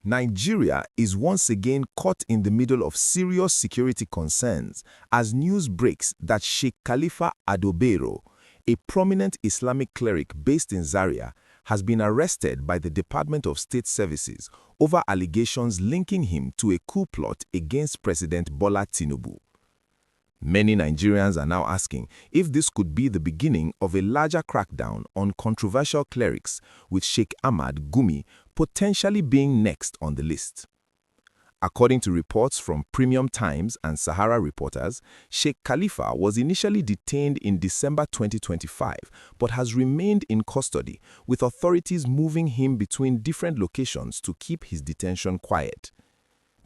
Nigeria is once again caught in the middle of serious security concerns as news breaks that Sheikh Khalifa Adobero, a prominent Islamic cleric based in Zaria, has been arrested by the Department of State Services over allegations linking him to a coup plot against President Bola Tinubu. Many Nigerians are now asking if this could be the beginning of a larger crackdown on controversial clerics, with Sheikh Gumi potentially being next on the list. According to reports from Premium Times and Sahara Reporters, Sheikh Khalifa was initially detained in December 2025 but has remained in custody, with authorities moving him between different locations to keep his detention quiet.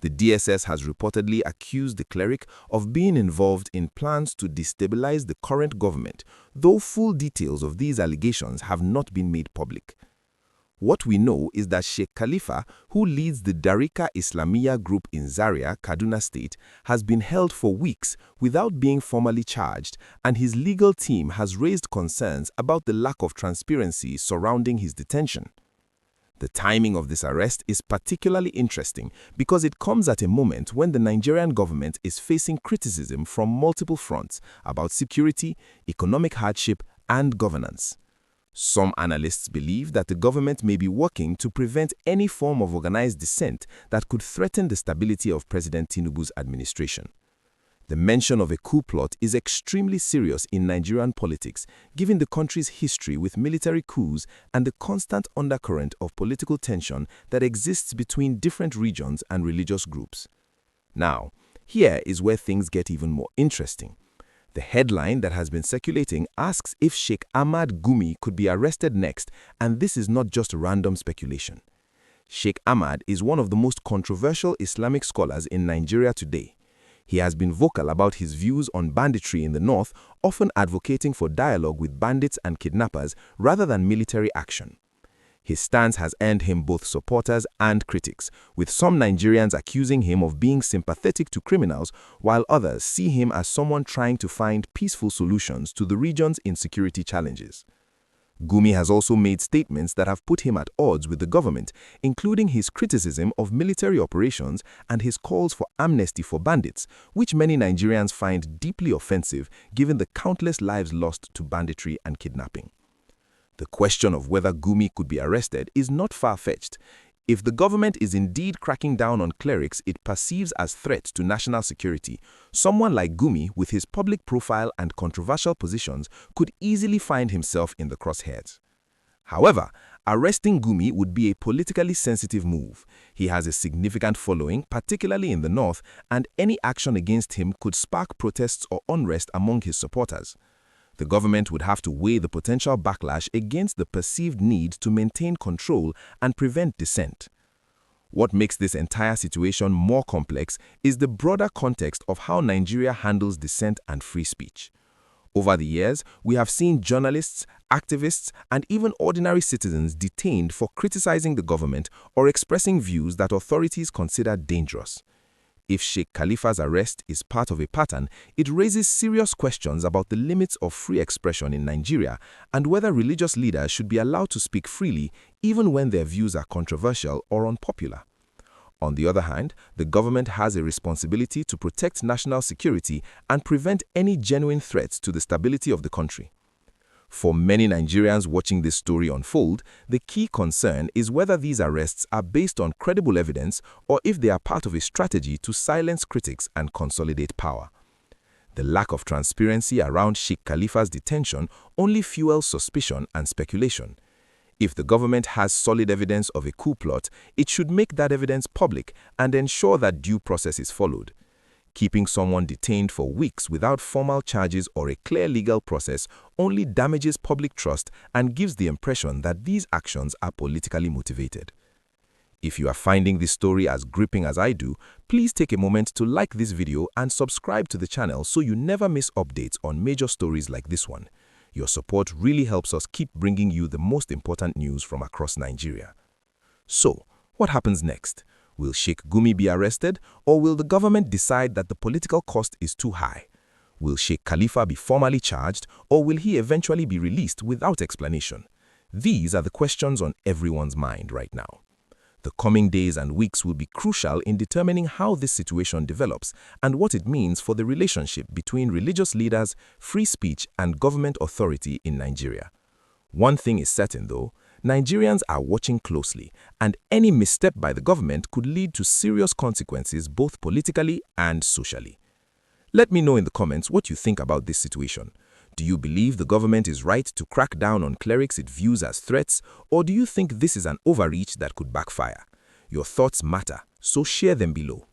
The DSS has reportedly accused the cleric of being involved in plans to destabilize the current government, though full details of these allegations have not been made public. What we know is that Sheikh Khalifa, who leads the Darika Islamiyya group in Zaria, Kaduna State, has been held for weeks without being formally charged, and his legal team has raised concerns about the lack of transparency surrounding his detention. The timing of this arrest is particularly interesting because it comes at a moment when the Nigerian government is facing criticism from multiple fronts about security, economic hardship, and governance. Some analysts believe that the government may be working to prevent any form of organized dissent that could threaten the stability of President Tinubu's administration. The mention of a coup plot is extremely serious in Nigerian politics, given the country's history with military coups and the constant undercurrent of political tension that exists between different regions and religious groups. Now, here is where things get even more interesting. The headline that has been circulating asks if Sheikh Gumi could be arrested next, and this is not just random speculation. Sheikh is one of the most controversial Islamic scholars in Nigeria today. He has been vocal about his views on banditry in the north, often advocating for dialogue with bandits and kidnappers rather than military action. His stance has earned him both supporters and critics, with some Nigerians accusing him of being sympathetic to criminals, while others see him as someone trying to find peaceful solutions to the region's insecurity challenges. Gumi has also made statements that have put him at odds with the government, including his criticism of military operations and his calls for amnesty for bandits, which many Nigerians find deeply offensive given the countless lives lost to banditry and kidnapping. The question of whether Gumi could be arrested is not far-fetched. If the government is indeed cracking down on clerics it perceives as threats to national security, someone like Gumi, with his public profile and controversial positions, could easily find himself in the crosshairs. However, arresting Gumi would be a politically sensitive move. He has a significant following, particularly in the north, and any action against him could spark protests or unrest among his supporters. The government would have to weigh the potential backlash against the perceived need to maintain control and prevent dissent. What makes this entire situation more complex is the broader context of how Nigeria handles dissent and free speech. Over the years, we have seen journalists, activists, and even ordinary citizens detained for criticizing the government or expressing views that authorities consider dangerous. If Sheikh Khalifa's arrest is part of a pattern, it raises serious questions about the limits of free expression in Nigeria and whether religious leaders should be allowed to speak freely even when their views are controversial or unpopular. On the other hand, the government has a responsibility to protect national security and prevent any genuine threats to the stability of the country. For many Nigerians watching this story unfold, the key concern is whether these arrests are based on credible evidence or if they are part of a strategy to silence critics and consolidate power. The lack of transparency around Sheikh Khalifa's detention only fuels suspicion and speculation. If the government has solid evidence of a coup plot, it should make that evidence public and ensure that due process is followed. Keeping someone detained for weeks without formal charges or a clear legal process only damages public trust and gives the impression that these actions are politically motivated. If you are finding this story as gripping as I do, please take a moment to like this video and subscribe to the channel so you never miss updates on major stories like this one. Your support really helps us keep bringing you the most important news from across Nigeria. So, what happens next? Will Sheikh Gumi be arrested, or will the government decide that the political cost is too high? Will Sheikh Khalifa be formally charged, or will he eventually be released without explanation? These are the questions on everyone's mind right now. The coming days and weeks will be crucial in determining how this situation develops and what it means for the relationship between religious leaders, free speech, and government authority in Nigeria. One thing is certain, though: Nigerians are watching closely, and any misstep by the government could lead to serious consequences both politically and socially. Let me know in the comments what you think about this situation. Do you believe the government is right to crack down on clerics it views as threats, or do you think this is an overreach that could backfire? Your thoughts matter, so share them below.